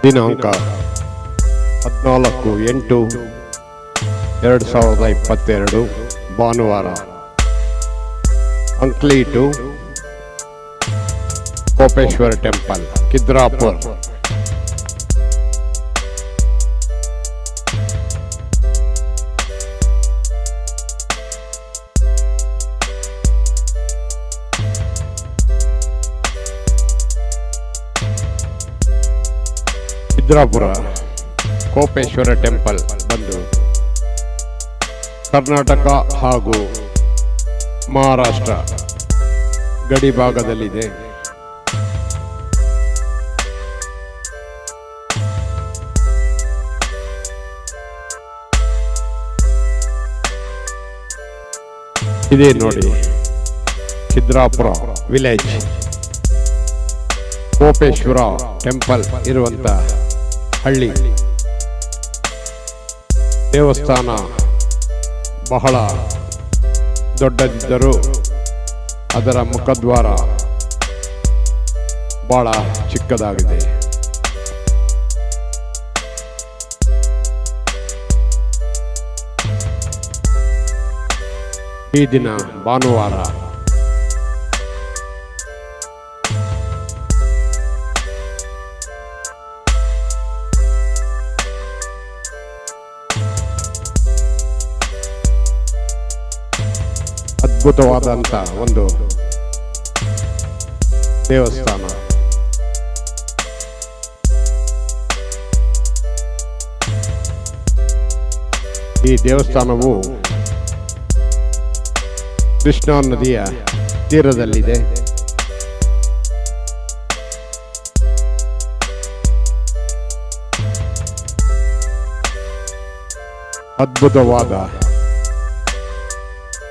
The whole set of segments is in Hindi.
ದಿನಾಂಕ 14/8/2022 ಭಾನುವಾರ. Ankli to Kopeshwar temple, Kidrapur. Kidrapur Kopeshwar temple ಬಂದು ಕರ್ನಾಟಕ ಹಾಗೂ ಮಹಾರಾಷ್ಟ್ರ ಗಡಿ ಭಾಗದಲ್ಲಿದೆ. ಇದೇ ನೋಡಿ ಕಿದ್ರಾಪುರ ವಿಲೇಜ್, ಕೋಪೇಶ್ವರ ಟೆಂಪಲ್ ಇರುವಂತ ಹಳ್ಳಿ. ದೇವಸ್ಥಾನ ಬಹಳ ದೊಡ್ಡದಿದ್ದರೂ ಅದರ ಮುಖದ್ವಾರ ಬಹಳ ಚಿಕ್ಕದಾಗಿದೆ. ಈ ದಿನ ಭಾನುವಾರ. ಅದ್ಭುತವಾದಂಥ ಒಂದು ದೇವಸ್ಥಾನ. ಈ ದೇವಸ್ಥಾನವು ಕೃಷ್ಣಾ ನದಿಯ ತೀರದಲ್ಲಿದೆ. ಅದ್ಭುತವಾದ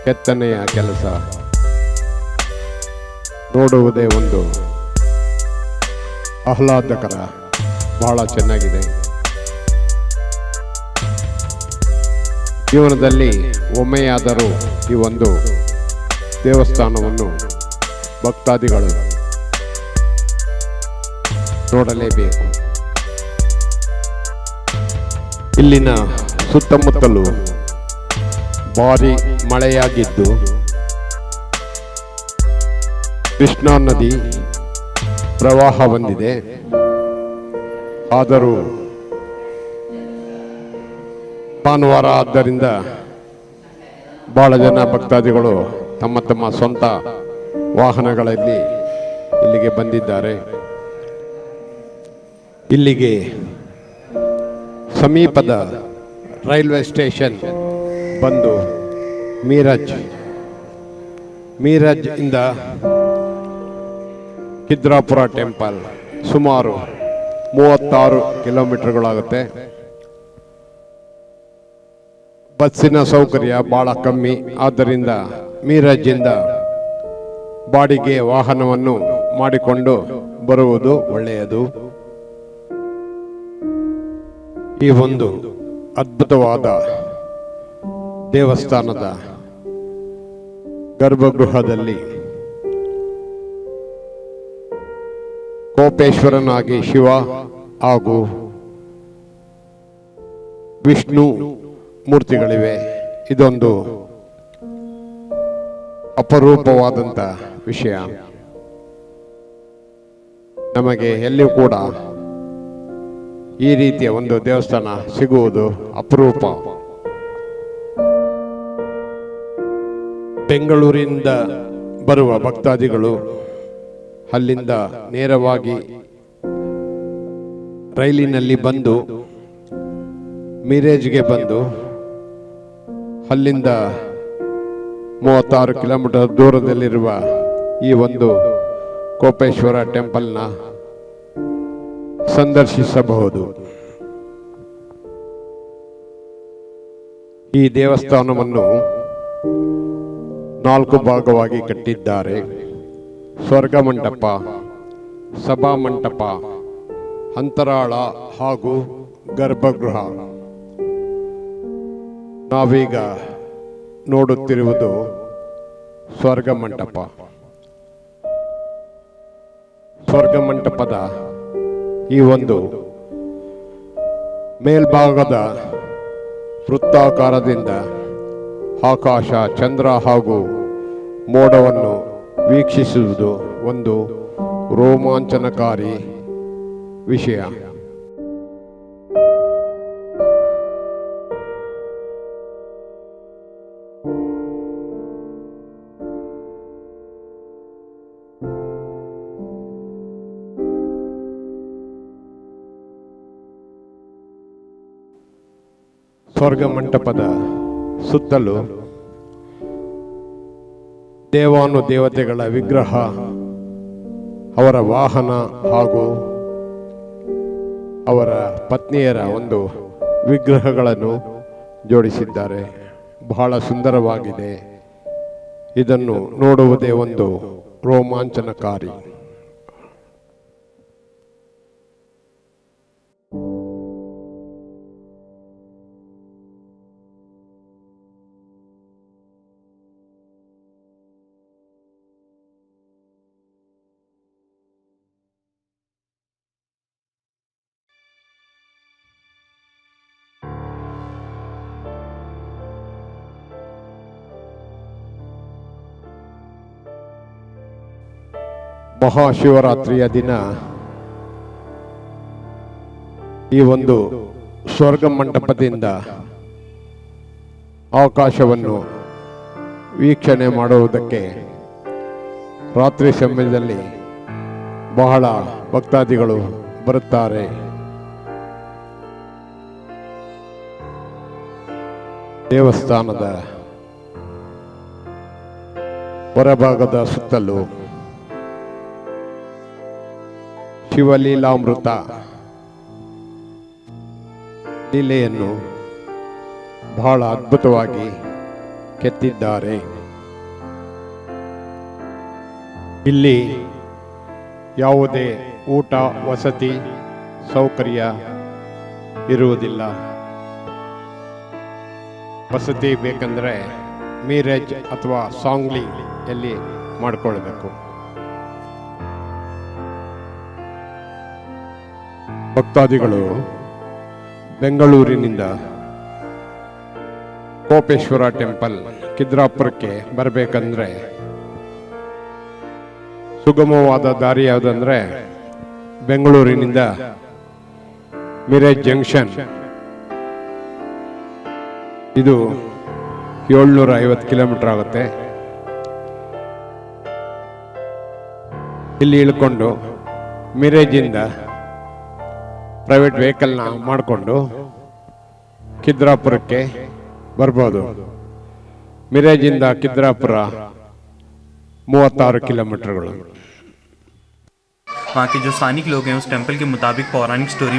ಕೆತ್ತನೆಯ ಕೆಲಸ ನೋಡುವುದೇ ಒಂದು ಆಹ್ಲಾದಕರ, ಬಹಳ ಚೆನ್ನಾಗಿದೆ. ಜೀವನದಲ್ಲಿ ಒಮ್ಮೆಯಾದರೂ ಈ ಒಂದು ದೇವಸ್ಥಾನವನ್ನು ಭಕ್ತಾದಿಗಳು ನೋಡಲೇಬೇಕು. ಇಲ್ಲಿನ ಸುತ್ತಮುತ್ತಲು ಭಾರಿ ಮಳೆಯಾಗಿದ್ದು ಕೃಷ್ಣಾ ನದಿ ಪ್ರವಾಹ ಬಂದಿದೆ. ಆದರೂ ಭಾನುವಾರ ಆದ್ದರಿಂದ ಬಹಳ ಜನ ಭಕ್ತಾದಿಗಳು ತಮ್ಮ ತಮ್ಮ ಸ್ವಂತ ವಾಹನಗಳಲ್ಲಿ ಇಲ್ಲಿಗೆ ಬಂದಿದ್ದಾರೆ. ಇಲ್ಲಿಗೆ ಸಮೀಪದ ರೈಲ್ವೆ ಸ್ಟೇಷನ್ ಬಂದು ಮೀರಜ್ ಇಂದ ಕಿದ್ರಾಪುರ ಟೆಂಪಲ್ ಸುಮಾರು 36 ಕಿಲೋಮೀಟರ್ಗಳಾಗುತ್ತೆ. ಬಸ್ಸಿನ ಸೌಕರ್ಯ ಬಹಳ ಕಮ್ಮಿ, ಆದ್ದರಿಂದ ಮೀರಜ್ಜಿಂದ ಬಾಡಿಗೆ ವಾಹನವನ್ನು ಮಾಡಿಕೊಂಡು ಬರುವುದು ಒಳ್ಳೆಯದು. ಈ ಒಂದು ಅದ್ಭುತವಾದ ದೇವಸ್ಥಾನದ ಗರ್ಭಗೃಹದಲ್ಲಿ ಕೋಪೇಶ್ವರನಾಗಿ ಶಿವ ಹಾಗೂ ವಿಷ್ಣು ಮೂರ್ತಿಗಳಿವೆ. ಇದೊಂದು ಅಪರೂಪವಾದಂಥ ವಿಷಯ. ನಮಗೆ ಎಲ್ಲಿಯೂ ಕೂಡ ಈ ರೀತಿಯ ಒಂದು ದೇವಸ್ಥಾನ ಸಿಗುವುದು ಅಪರೂಪ. ಬೆಂಗಳೂರಿನಿಂದ ಬರುವ ಭಕ್ತಾದಿಗಳು ಅಲ್ಲಿಂದ ನೇರವಾಗಿ ರೈಲಿನಲ್ಲಿ ಬಂದು ಮೀರಜ್ಗೆ ಬಂದು ಅಲ್ಲಿಂದ 36 ಕಿಲೋಮೀಟರ್ ದೂರದಲ್ಲಿರುವ ಈ ಒಂದು ಕೋಪೇಶ್ವರ ಟೆಂಪಲ್ನ ಸಂದರ್ಶಿಸಬಹುದು. ಈ ದೇವಸ್ಥಾನವನ್ನು 4 ಭಾಗವಾಗಿ ಕಟ್ಟಿದ್ದಾರೆ. ಸ್ವರ್ಗ ಮಂಟಪ, ಸಭಾಮಂಟಪ, ಅಂತರಾಳ ಹಾಗೂ ಗರ್ಭಗೃಹ. ನಾವೀಗ ನೋಡುತ್ತಿರುವುದು ಸ್ವರ್ಗ ಮಂಟಪ. ಸ್ವರ್ಗ ಮಂಟಪದ ಈ ಒಂದು ಮೇಲ್ಭಾಗದ ವೃತ್ತಾಕಾರದಿಂದ ಆಕಾಶ, ಚಂದ್ರ ಹಾಗೂ ಮೋಡವನ್ನು ವೀಕ್ಷಿಸುವುದು ಒಂದು ರೋಮಾಂಚನಕಾರಿ ವಿಷಯ. ಸ್ವರ್ಗ ಮಂಟಪದ ಸುತ್ತಲೂ ದೇವಾನುದೇವತೆಗಳ ವಿಗ್ರಹ, ಅವರ ವಾಹನ ಹಾಗೂ ಅವರ ಪತ್ನಿಯರ ಒಂದು ವಿಗ್ರಹಗಳನ್ನು ಜೋಡಿಸಿದ್ದಾರೆ. ಬಹಳ ಸುಂದರವಾಗಿದೆ. ಇದನ್ನು ನೋಡುವುದೇ ಒಂದು ರೋಮಾಂಚನಕಾರಿ. ಮಹಾಶಿವರಾತ್ರಿಯ ದಿನ ಈ ಒಂದು ಸ್ವರ್ಗ ಮಂಟಪದಿಂದ ಆಕಾಶವನ್ನು ವೀಕ್ಷಣೆ ಮಾಡುವುದಕ್ಕೆ ರಾತ್ರಿ ಸಮಯದಲ್ಲಿ ಬಹಳ ಭಕ್ತಾದಿಗಳು ಬರುತ್ತಾರೆ. ದೇವಸ್ಥಾನದ ಹೊರಭಾಗದ ಸುತ್ತಲೂ ಶಿವಲೀಲಾಮೃತ ಲೀಲೆಯನ್ನು ಬಹಳ ಅದ್ಭುತವಾಗಿ ಕೆತ್ತಿದ್ದಾರೆ. ಇಲ್ಲಿ ಯಾವುದೇ ಊಟ ವಸತಿ ಸೌಕರ್ಯ ಇರುವುದಿಲ್ಲ. ವಸತಿ ಬೇಕಂದರೆ ಮೀರಜ್ ಅಥವಾ ಸಾಂಗ್ಲಿ ಎಲ್ಲಿ ಮಾಡಿಕೊಳ್ಬೇಕು. ಭಕ್ತಾದಿಗಳು ಬೆಂಗಳೂರಿನಿಂದ ಕೋಪೇಶ್ವರ ಟೆಂಪಲ್ ಕಿದ್ರಾಪುರಕ್ಕೆ ಬರಬೇಕಂದ್ರೆ ಸುಗಮವಾದ ದಾರಿ ಯಾವುದಂದ್ರೆ ಬೆಂಗಳೂರಿನಿಂದ ಮಿರೇಜ್ ಜಂಕ್ಷನ್, ಇದು 750 ಕಿಲೋಮೀಟರ್ ಆಗುತ್ತೆ. ಇಲ್ಲಿ ಇಳ್ಕೊಂಡು ಮಿರೇಜಿಂದ ಪ್ರೈವೇಟ್ ವೆಹಿಕಲ್ನ ಮಾಡಿಕೊಂಡು ಕಿದ್ರಾಪುರಕ್ಕೆ ಬರ್ಬೋದು. ಮಿರೇಜಿಂದ ಕಿದ್ರಾಪುರ 36 ಕಿಲೋಮೀಟರ್ಗಳು. वहाँ के जो स्थानिक लोग हैं उस टेंपल के मुताबिक पौराणिक स्टोरी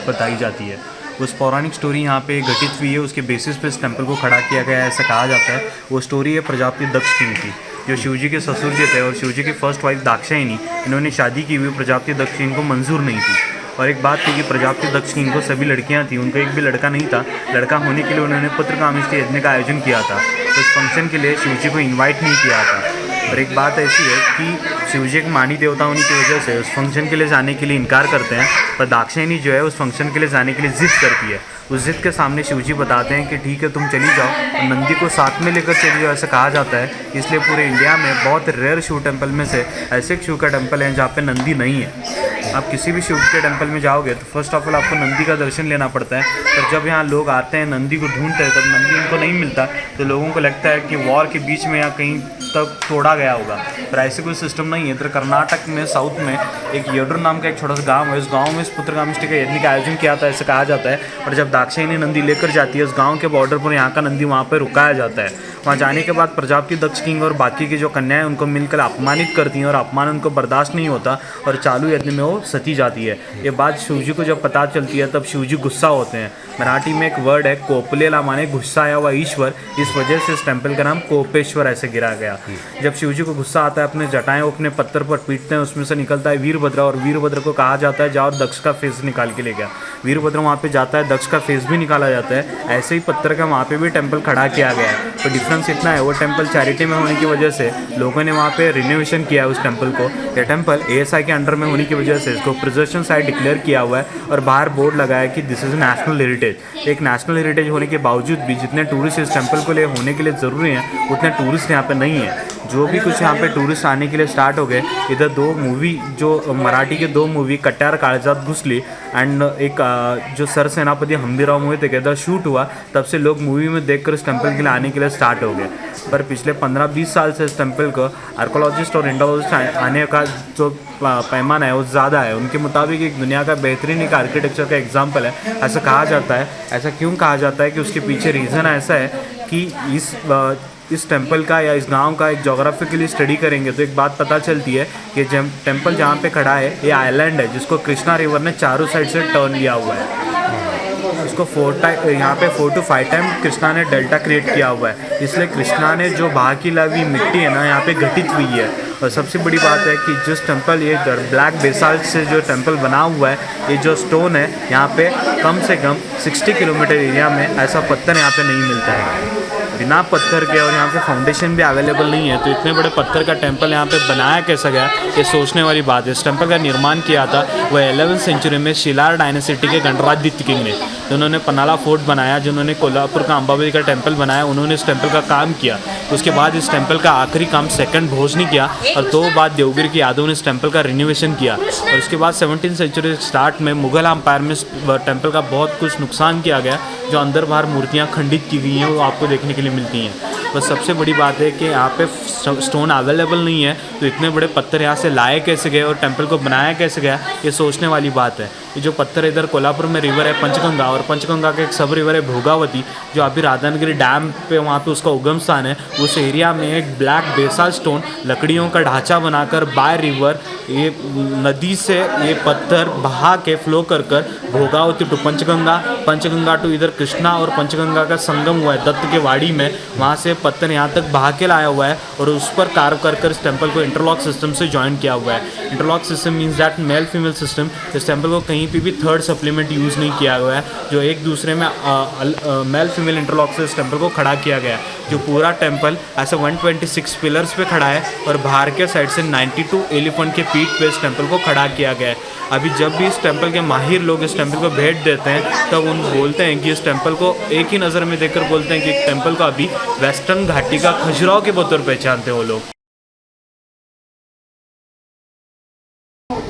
बताई जाती है. उस पौराणिक स्टोरी यहाँ पे घटित हुई है, उसके बेसिस पे इस टेंपल को खड़ा किया गया है ऐसा कहा जाता है. वो स्टोरी है प्रजापति दक्ष किंग की, जो शिवजी के ससुर जी थे और शिवजी की फर्स्ट वाइफ दाक्षायणी, इन्होंने शादी की हुई प्रजापति दक्ष किंग को मंजूर नहीं थी. और एक बात थी कि प्रजापति दक्ष किंग को सभी लड़कियां थी, उनको एक भी लड़का नहीं था. लड़का होने के लिए उन्होंने पुत्रकामेष्टि यज्ञ का आयोजन किया था. तो इस फंक्शन के लिए शिवजी को इन्वाइट नहीं किया था. और एक बात ऐसी है कि शिवजी एक मानी देवता होने की वजह से उस फंक्शन के लिए जाने के लिए इनकार करते हैं, पर दाक्षायणी जो है उस फंक्शन के लिए जाने के लिए जिद करती है. उस जिद के सामने शिवजी बताते हैं कि ठीक है तुम चली जाओ, और नंदी को साथ में लेकर चली जाओ ऐसा कहा जाता है. इसलिए पूरे इंडिया में बहुत रेयर शिव टेम्पल में से ऐसे एक शिव का टेम्पल है जहाँ पे नंदी नहीं है. आप किसी भी शिव के टेम्पल में जाओगे तो फर्स्ट ऑफ ऑल आपको नंदी का दर्शन लेना पड़ता है. पर जब यहाँ लोग आते हैं नंदी को ढूंढते हैं तब नंदी उनको नहीं मिलता, तो लोगों को लगता है कि वॉर के बीच में या कहीं तक तोड़ा गया होगा. पर ऐसे कोई सिस्टम नहीं है. तो कर्नाटक में साउथ में एक यडूर नाम का एक छोटा सा गाँव है. उस गाँव में इस पुत्रकामेष्टि का यज्ञ का आयोजन किया था ऐसा कहा जाता है. और जब दाक्षायणी नंदी लेकर जाती है उस गाँव के बॉर्डर पर यहाँ का नंदी वहाँ पर रुकाया जाता है. वहाँ जाने के बाद प्रजापति दक्ष किंग और बाकी की जो कन्याएं उनको मिलकर अपमानित करती हैं और अपमान उनको बर्दाश्त नहीं होता और चालू यज्ञ में वो सती जाती है. ये बात शिवजी को जब पता चलती है तब शिवजी गुस्सा होते हैं. मराठी में एक वर्ड है कोपलेला, माने गुस्सा आया हुआ ईश्वर. इस वजह से इस टेम्पल का नाम कोपेश्वर ऐसे गिरा गया. जब शिवजी को गुस्सा आता है अपने जटाएं वो अपने पत्थर पर पीटते हैं, उसमें से निकलता है वीरभद्र. और वीरभद्र को कहा जाता है जाओ दक्ष का फेस निकाल के ले गया. वीरभद्र वहाँ पे जाता है, दक्ष का फेस भी निकाला जाता है. ऐसे ही पत्थर का वहाँ पे भी टेम्पल खड़ा किया गया है. तो डिफरेंस इतना है, वो टेंपल चैरिटी में होने की वजह से लोगों ने वहाँ पे रिनोवेशन किया है उस टेंपल को। ये टेंपल ASI के अंडर में होने की वजह से इसको प्रिजर्वेशन साइट डिक्लेयर किया हुआ है और बाहर बोर्ड लगाया है कि दिस इज़ नेशनल हेरिटेज। एक नेशनल हेरिटेज होने के बावजूद भी जितने टूरिस्ट इस टेंपल को लिए होने के लिए ज़रूरी हैं उतने टूरिस्ट यहाँ पे नहीं है। जो भी कुछ यहाँ पे टूरिस्ट आने के लिए स्टार्ट हो गए, इधर 2 मूवी जो मराठी के 2 movie Katyar Kaljat Ghusli and एक जो सर सेनापति हम्बीराव मूवी थे इधर शूट हुआ, तब से लोग मूवी में देखकर इस टेंपल के लिए आने के लिए स्टार्ट हो गए। पर पिछले 15-20 साल से इस टेंपल को आर्कोलॉजिस्ट और इंडोलॉजिस्ट आने का जो पैमाना है वो ज़्यादा है। उनके मुताबिक एक दुनिया का बेहतरीन एक आर्किटेक्चर का एग्जाम्पल है, ऐसा कहा जाता है। ऐसा क्यों कहा जाता है कि उसके पीछे रीज़न ऐसा है कि इस टेंपल का या इस गांव का एक जोग्राफिकली स्टडी करेंगे तो एक बात पता चलती है कि जब टेंपल जहाँ पे खड़ा है ये आइलैंड है जिसको कृष्णा रिवर ने चारों साइड से टर्न लिया हुआ है। इसको 4 to 5 टाइम कृष्णा ने डेल्टा क्रिएट किया हुआ है, इसलिए कृष्णा ने जो बहा की लावी मिट्टी है ना यहाँ पे घटित हुई है। और सबसे बड़ी बात है कि जिस टेंपल ये ब्लैक बेसाल्ट से जो टेंपल बना हुआ है, ये जो स्टोन है यहाँ पे कम से कम 60 किलोमीटर एरिया में ऐसा पत्थर यहाँ पे नहीं मिलता है बिना पत्थर के। और यहाँ पे फाउंडेशन भी अवेलेबल नहीं है, तो इतने बड़े पत्थर का टेंपल यहाँ पे बनाया कैसा गया ये सोचने वाली बात है। इस टेंपल का निर्माण किया था वह 11वीं सेंचुरी में शिलार डायनेसिटी के गणराज्य किंग ने, जिन्होंने पनाला फोर्ट बनाया, जिन्होंने कोल्हापुर का अंबाबाई का टेंपल बनाया, उन्होंने इस टेंपल का काम किया। उसके बाद इस टेंपल का आखिरी काम सेकंड भोज ने किया और 2 बाद देवगिरी के यादव ने इस टेंपल का रिनोवेशन किया। और उसके बाद 17वीं सेंचुरी स्टार्ट में मुगल एम्पायर में इस टेंपल का बहुत कुछ नुकसान किया गया, जो अंदर बाहर मूर्तियाँ खंडित की गई हैं वो आपको देखने के लिए मिलती हैं। बस सबसे बड़ी बात है कि यहाँ पे स्टोन अवेलेबल नहीं है, तो इतने बड़े पत्थर यहाँ से लाए कैसे गए और टेंपल को बनाया कैसे गया ये सोचने वाली बात है। ये जो पत्थर इधर कोल्हापुर में रिवर है पंचगंगा, और पंचगंगा का एक सब रिवर है भोगावती, जो अभी राधानगिरी डैम पे वहाँ पे उसका उगम स्थान है। उस एरिया में एक ब्लैक बेसाल्ट स्टोन लकड़ियों का ढांचा बनाकर बाय रिवर ये नदी से ये पत्थर बहा के फ्लो कर भोगावती टू पंचगंगा टू इधर कृष्णा और पंचगंगा का संगम हुआ है दत्त के वाड़ी में, वहाँ से पत्थर यहाँ तक बहा के लाया हुआ है और उस पर कार्व कर इस टेंपल को इंटरलॉक सिस्टम से ज्वाइन किया हुआ है। Interlock system means that male female system. इस टेंपल को कहीं पे भी थर्ड सप्लीमेंट यूज़ नहीं किया हुआ है, जो एक दूसरे में मेल फीमेल इंटरलॉक से इस टेंपल को खड़ा किया गया है। जो पूरा टेंपल ऐसे 126 पिलर्स पे खड़ा है और बाहर के साइड से 92 एलिफेंट के पीठ पे इस टेंपल को खड़ा किया गया है। अभी जब भी इस टेंपल के माहिर लोग इस टेंपल को भेंट देते हैं तब उन बोलते हैं कि इस टेंपल को एक ही नज़र में देखकर बोलते हैं कि एक टेंपल को अभी वेस्टर्न घाटी का खजुराहो के बतौर पहचानते हैं वो लोग।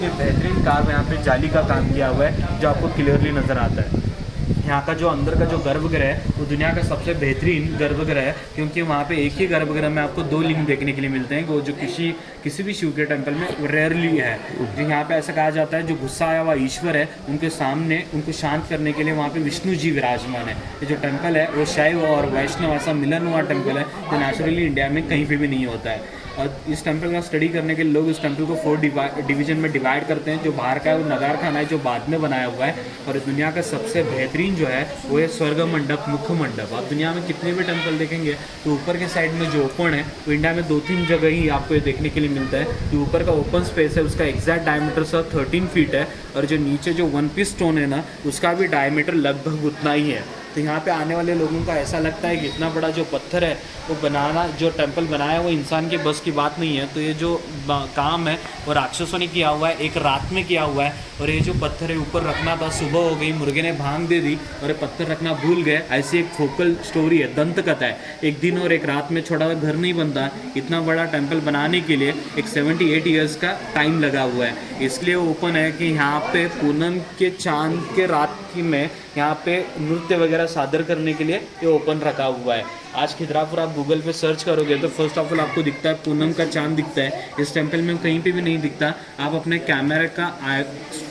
ये बेहतरीन काम यहाँ पे जाली का काम किया हुआ है जो आपको क्लियरली नज़र आता है। यहाँ का जो अंदर का जो गर्भगृह है वो दुनिया का सबसे बेहतरीन गर्भगृह है, क्योंकि वहाँ पे एक ही गर्भगृह में आपको 2 लिंग देखने के लिए मिलते हैं, वो जो किसी भी शिव के टेंपल में रेयरली है। जो यहाँ पे ऐसा कहा जाता है जो गुस्सा आया हुआ ईश्वर है उनके सामने उनको शांत करने के लिए वहाँ पे विष्णु जी विराजमान है। ये जो टेंपल है वो शैव और वैष्णव ऐसा मिलन हुआ टेंपल है जो नेचुरली इंडिया में कहीं पर भी नहीं होता है। और इस टेंपल का स्टडी करने के लिए लोग इस टेंपल को 4 डिवीजन में डिवाइड करते हैं। जो बाहर का है वो नगार खाना है जो बाद में बनाया हुआ है, और दुनिया का सबसे बेहतरीन जो है वो है स्वर्ग मंडप, मुख्य मंडप। आप दुनिया में कितने भी टेंपल देखेंगे तो ऊपर के साइड में जो ओपन है वो इंडिया में 2-3 जगह ही आपको ये देखने के लिए मिलता है। जो ऊपर का ओपन स्पेस है उसका एग्जैक्ट डायमीटर सर 13 फीट है, और जो नीचे जो 1 पीस स्टोन है ना उसका भी डायमीटर लगभग उतना ही है। तो यहाँ पे आने वाले लोगों का ऐसा लगता है कि इतना बड़ा जो पत्थर है वो बनाना, जो टेंपल बनाया है वो इंसान के बस की बात नहीं है। तो ये जो काम है वो राक्षसों ने किया हुआ है, एक रात में किया हुआ है। और ये जो पत्थर है ऊपर रखना था, सुबह हो गई, मुर्गे ने भांग दे दी और ये पत्थर रखना भूल गए। ऐसी एक फोकल स्टोरी है, दंत कथा है। एक दिन और एक रात में छोटा घर नहीं बनता, इतना बड़ा टेंपल बनाने के लिए एक 78 ईयर्स का टाइम लगा हुआ है। इसलिए ओपन है कि यहाँ पे पूनम के चांद के रात की में यहाँ पे नृत्य वगैरह सादर करने के लिए ये ओपन रखा हुआ है। आज खिद्रापुर आप गूगल पे सर्च करोगे तो फर्स्ट ऑफ ऑल आपको दिखता है पूनम का चांद दिखता है। इस टेंपल में कहीं पे भी नहीं दिखता। आप अपने कैमरे का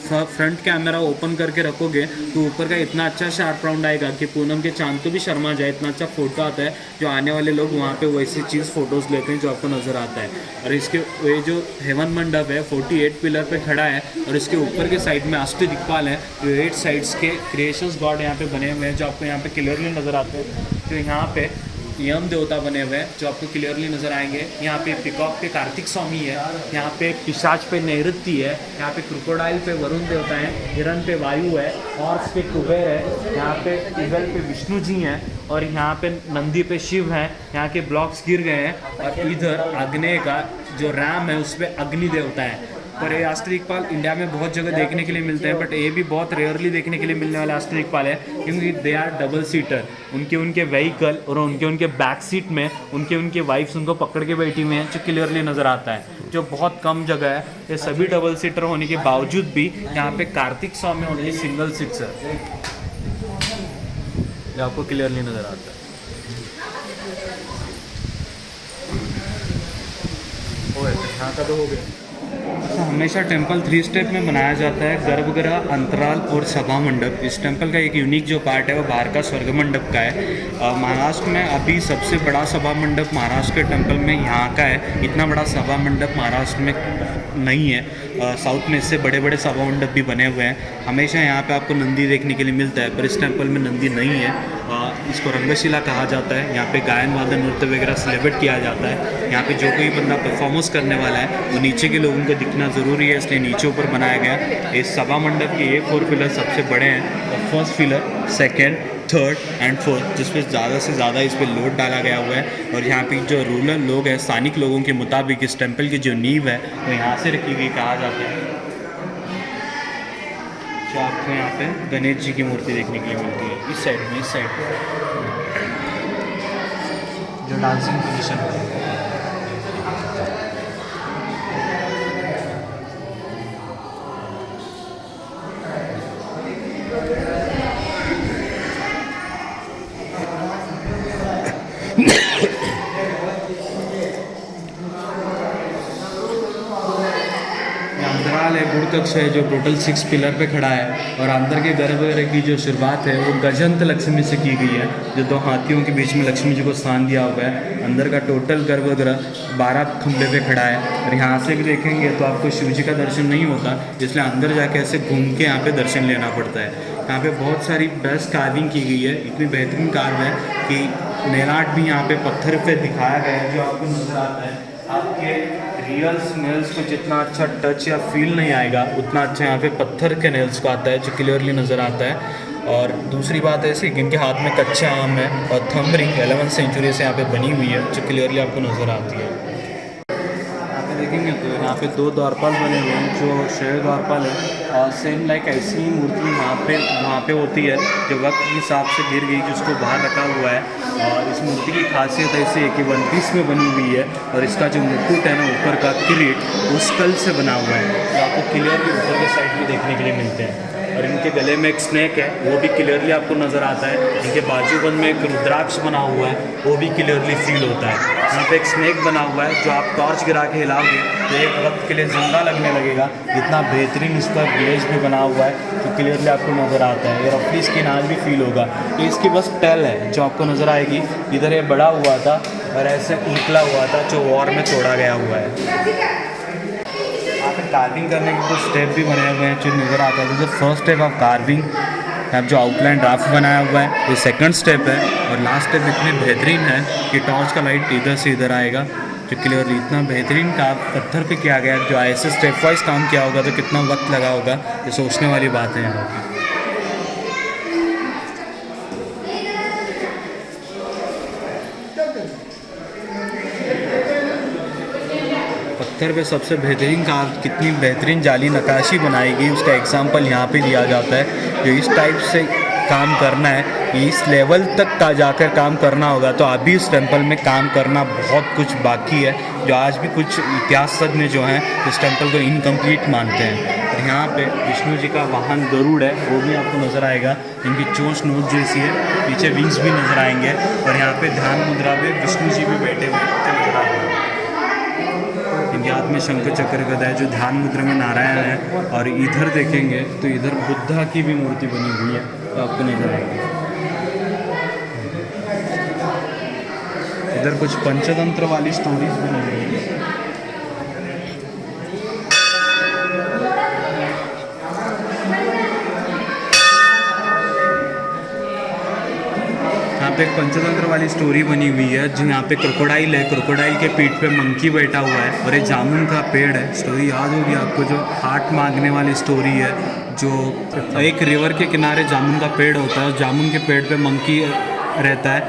फ्रंट कैमरा ओपन करके रखोगे तो ऊपर का इतना अच्छा शार्प राउंड आएगा कि पूनम के चांद को भी शर्मा जाए, इतना अच्छा फोटो आता है। जो आने वाले लोग वहाँ पे वैसी चीज़ फोटोज़ लेते हैं जो आपको नज़र आता है। और इसके ये जो हेवन मंडप है 48 पिलर पे खड़ा है, और इसके ऊपर के साइड में अष्ट दिक्पाल है जो 8 साइड्स के क्रिएशंस गॉड यहाँ पे बने हुए हैं जो आपको यहाँ पे क्लियरली नज़र आते हैं। तो यहाँ पे यम देवता बने हुए हैं जो आपको क्लियरली नज़र आएंगे। यहाँ पे पिकॉक पे कार्तिक स्वामी है, यहाँ पे पिशाच पे नैऋत्य है, यहाँ पे क्रोकोडाइल पे वरुण देवता है, हिरण पे वायु है, हॉर्स पे कुबेर है, यहाँ पे ईगल पे विष्णु जी हैं और यहाँ पे नंदी पे शिव हैं। यहाँ के ब्लॉक्स गिर गए हैं और इधर आग्नेय का जो रैम है उस पर अग्नि देवता है। पर ये अष्टदिक्पाल इंडिया में बहुत जगह देखने के लिए मिलते हैं, बट ये भी बहुत रेयरली देखने के लिए मिलने वाले अष्टदिक्पाल है, क्योंकि दे आर डबल सीटर। उनके व्हीकल और उनके बैक सीट में उनके वाइफ्स उनको पकड़ के बैठी हुई हैं, जो क्लियरली नज़र आता है, जो बहुत कम जगह है। ये सभी डबल सीटर होने के बावजूद भी यहाँ पे Kartik Swami only single seats है, जो आपको क्लियरली नज़र आता है। यहाँ का तो हो गया। हमेशा टेंपल 3 स्टेप में बनाया जाता है, गर्भगृह, अंतराल और सभा मंडप। इस टेंपल का एक यूनिक जो पार्ट है वो बाहर का स्वर्ग मंडप का है। महाराष्ट्र में अभी सबसे बड़ा सभा मंडप महाराष्ट्र के टेंपल में यहाँ का है। इतना बड़ा सभा मंडप महाराष्ट्र में नहीं है। साउथ में इससे बड़े बड़े सभा मंडप भी बने हुए हैं। हमेशा यहाँ पे आपको नंदी देखने के लिए मिलता है, पर इस टेंपल में नंदी नहीं है। इसको रंगशिला कहा जाता है। यहाँ पे गायन वादन नृत्य वगैरह सेलिब्रेट किया जाता है। यहाँ पे जो कोई बंदा परफॉर्मेंस करने वाला है वो नीचे के लोगों को दिखना ज़रूरी है, इसलिए नीचे ऊपर बनाया गया। इस सभा मंडप के ये 4 पिलर सबसे बड़े हैं, और first pillar, second, third and fourth, जिस पे ज़्यादा से ज़्यादा इस पर लोड डाला गया हुआ है। और यहाँ पे जो रूरल लोग हैं, स्थानिक लोगों के मुताबिक इस टेंपल की जो नींव है वो यहाँ से रखी गई कहा जाता है। जो आपको यहाँ पे गणेश जी की मूर्ति देखने के लिए मिलती है इस साइड में, जो डांसिंग पोजीशन है। अंतराल है, गुड़ कक्ष है, जो टोटल 6 पिलर पे खड़ा है। और अंदर के गर्भगृह की जो शुरुआत है वो गजंत लक्ष्मी से की गई है, जो 2 हाथियों के बीच में लक्ष्मी जी को स्थान दिया हुआ है। अंदर का टोटल गर्भगृह 12 खंभे पे खड़ा है। और यहाँ से भी देखेंगे तो आपको शिव जी का दर्शन नहीं होता, इसलिए अंदर जाके ऐसे घूम के यहाँ पे दर्शन लेना पड़ता है। यहाँ पे बहुत सारी बेस्ट कार्विंग की गई है, इतनी बेहतरीन कार्व है कि नेल आर्ट भी यहाँ पे पत्थर पे दिखाया गया है, जो आपको नजर आता है। आपके रियल नेल्स को जितना अच्छा टच या फील नहीं आएगा, उतना अच्छा यहाँ पे पत्थर के नेल्स को आता है, जो क्लियरली नज़र आता है। और दूसरी बात ऐसी कि इनके हाथ में कच्चा आम है और थंब रिंग 11वीं सेंचुरी से यहाँ पे बनी हुई है, जो क्लियरली आपको नज़र आती है। यहाँ पे देखेंगे तो यहाँ पे 2 द्वारपाल बने हुए हैं, जो शेर द्वारपाल है। और सेम लाइक ऐसी ही मूर्ति वहाँ पे होती है, जो वक्त के हिसाब से गिर गई, जिसको बाहर रखा हुआ है। और इस मूर्ति की खासियत ऐसी है कि 1 पीस में बनी हुई है, और इसका जो मुकुट है ना ऊपर का किरीट, वो स्कल से बना हुआ है, जो आपको क्लियरली ऊपर के साइड में देखने के लिए मिलते हैं। और इनके गले में एक स्नेक है, वो भी क्लियरली आपको नज़र आता है। इनके बाजूबंद में एक रुद्राक्ष बना हुआ है, वो भी क्लियरली फील होता है। यहाँ पे एक स्नेक बना हुआ है, जो आप टॉर्च गिरा के हिलाओगे तो एक वक्त के लिए जिंदा लगने लगेगा। इतना बेहतरीन इसका विलेज भी बना हुआ है, जो क्लियरली आपको नज़र आता है। ये रफली इसकी नाच भी फील होगा। ये इसकी बस टेल है जो आपको नज़र आएगी। इधर ये बड़ा हुआ था और ऐसे निकला हुआ था, जो वॉर में तोड़ा गया हुआ है। यहाँ पे कार्विंग करने के कुछ स्टेप भी बने हुए हैं, जो नज़र आता है। जैसे फर्स्ट स्टेप ऑफ कार्विंग, यहाँ जो आउटलाइन ड्राफ्ट बनाया हुआ है, ये सेकंड स्टेप है। और लास्ट स्टेप इतनी बेहतरीन है कि टॉर्च का लाइट इधर से इधर आएगा, जो क्लियरली इतना बेहतरीन काम पत्थर पे किया गया है। जो ऐसे स्टेप वाइज काम किया होगा तो कितना वक्त लगा होगा, ये सोचने वाली बात है यहाँ की। पत्थर पे सबसे बेहतरीन काम, कितनी बेहतरीन जाली नक्काशी बनाई गई, उसका एग्जाम्पल यहाँ पे दिया जाता है। जो इस टाइप से काम करना है, इस लेवल तक का जाकर काम करना होगा, तो अभी इस टेंपल में काम करना बहुत कुछ बाकी है। जो आज भी कुछ इतिहासज्ञ जो हैं इस टेंपल को इनकम्प्लीट मानते हैं। और यहाँ पे विष्णु जी का वाहन गरुड़ है, वो भी आपको नज़र आएगा। इनकी चोंच नोच जैसी है, पीछे विंग्स भी नज़र आएंगे। और यहाँ पे ध्यान मुद्रा में विष्णु जी भी बैठे हुए नजर आएंगे। इनके हाथ में शंख चक्र गदा है, जो ध्यान मुद्रा में नारायण है। और इधर देखेंगे तो इधर बुद्धा की भी मूर्ति बनी हुई है, तो आपको नजर आएगी। इधर कुछ पंचतंत्र वाली स्टोरीज भी नजर आएगी। यहाँ पे एक पंचतंत्र वाली स्टोरी बनी हुई है, जो यहाँ पे क्रोकोडाइल है, क्रोकोडाइल के पीठ पे मंकी बैठा हुआ है और ये जामुन का पेड़ है। स्टोरी याद होगी आपको, जो हार्ट मांगने वाली स्टोरी है, जो एक रिवर के किनारे जामुन का पेड़ होता है, जामुन के पेड़ पे मंकी रहता है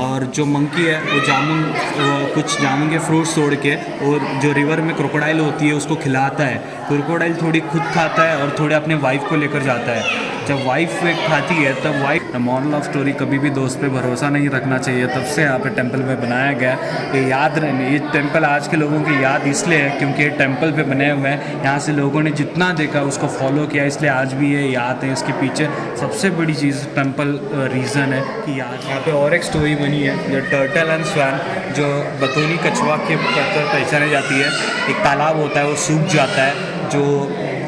और जो मंकी है वो कुछ जामुन के फ्रूट्स तोड़ के और जो रिवर में क्रोकोडाइल होती है उसको खिलाता है। क्रोकोडाइल थोड़ी खुद खाता है और थोड़े अपने वाइफ को लेकर जाता है। जब वाइफ खाती है तब वाइफ, मॉरल ऑफ स्टोरी, कभी भी दोस्त पे भरोसा नहीं रखना चाहिए। तब से यहाँ पे टेंपल में बनाया गया। ये याद रहने, ये टेंपल आज के लोगों की याद इसलिए है क्योंकि ये टेंपल पे बने हुए हैं। यहाँ से लोगों ने जितना देखा उसको फॉलो किया, इसलिए आज भी ये याद है। इसके पीछे सबसे बड़ी चीज़ टेंपल रीज़न है कि याद। यहाँ पे और एक स्टोरी बनी है, जो टर्टल एंड स्वैन, जो बतौनी कछुआ के पहचाने जाती है। एक तालाब होता है, वो सूख जाता है, जो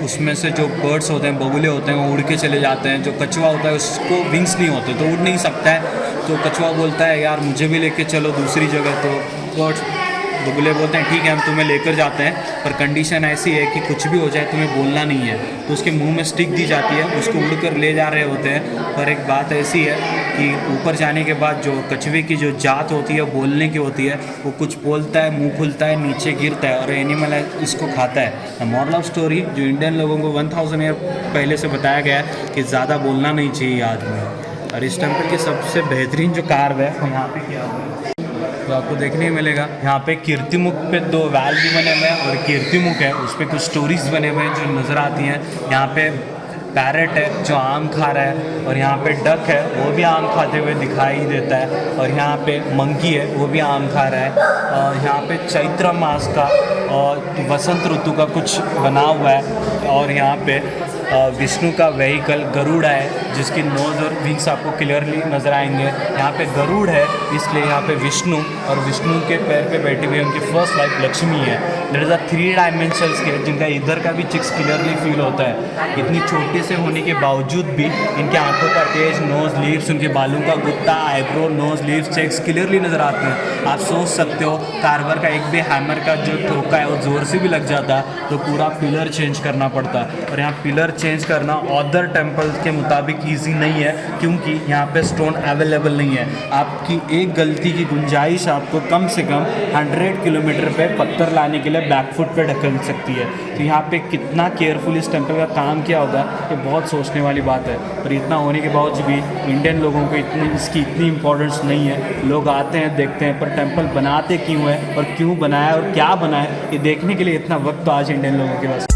उसमें से जो बर्ड्स होते हैं, बगुले होते हैं, वो उड़ के चले जाते हैं। जो कछुआ होता है उसको विंग्स नहीं होते तो उड़ नहीं सकता है। तो कछुआ बोलता है यार मुझे भी लेके चलो दूसरी जगह। तो बर्ड्स, बगुले बोलते हैं ठीक है हम तुम्हें लेकर जाते हैं, पर कंडीशन ऐसी है कि कुछ भी हो जाए तुम्हें बोलना नहीं है। तो उसके मुंह में स्टिक दी जाती है, उसको उड़कर ले जा रहे होते हैं। पर एक बात ऐसी है कि ऊपर जाने के बाद जो कछुए की जो जात होती है बोलने की होती है, वो कुछ बोलता है, मुंह खुलता है, नीचे गिरता है और एनिमल है इसको खाता है। मॉरल ऑफ स्टोरी, जो इंडियन लोगों को 1000 ईयर पहले से बताया गया है कि ज़्यादा बोलना नहीं चाहिए आदमी। और इस टेम्पल की सबसे बेहतरीन जो कार्व है वो यहाँ पे किया हुआ है, तो आपको देखने को मिलेगा। यहाँ पे कीर्तिमुख पे 2 वैल भी बने हुए हैं और कीर्तिमुख है उस पर कुछ स्टोरीज बने हुए हैं जो नज़र आती हैं। यहाँ पे पैरेट है जो आम खा रहा है और यहाँ पे डक है वो भी आम खाते हुए दिखाई देता है और यहाँ पे मंकी है वो भी आम खा रहा है। और यहाँ पे चैत्र मास का और वसंत ऋतु का कुछ बना हुआ है और यहाँ पे विष्णु का व्हीकल गरुड़ है, जिसकी नोज़ और विंग्स आपको क्लियरली नज़र आएंगे। यहाँ पे गरुड़ है इसलिए यहाँ पे विष्णु, और विष्णु के पैर पे बैठी हुई उनकी फर्स्ट वाइफ लक्ष्मी है। देयर इज़ अ 3 डायमेंशंस के, जिनका इधर का भी चिक्स क्लियरली फील होता है। इतनी छोटे से होने के बावजूद भी इनके आंखों का तेज, नोज़, लीव्स, उनके बालों का गुत्ता, eyebrow, nose, lips, cheeks clearly नज़र आते हैं। आप सोच सकते हो कार्वर का एक भी हैमर का जो ठोका है वो ज़ोर से भी लग जाता तो पूरा पिलर चेंज करना पड़ता। और यहाँ पिलर चेंज करना अदर टेम्पल के मुताबिक ईजी नहीं है क्योंकि यहाँ पे स्टोन अवेलेबल नहीं है। आपकी एक गलती की गुंजाइश आपको कम से कम 100 किलोमीटर पे पत्थर लाने के लिए बैकफुट पे ढकेल सकती है। तो यहाँ पे कितना केयरफुल इस टेम्पल का काम किया होगा ये बहुत सोचने वाली बात है। पर इतना होने के बावजूद भी इंडियन लोगों को इसकी इतनी इंपॉर्टेंस नहीं है। लोग आते हैं, देखते हैं, पर टेम्पल बनाते क्यों है और क्यों बनाया और क्या बनाया ये देखने के लिए इतना वक्त तो आज इंडियन लोगों के पास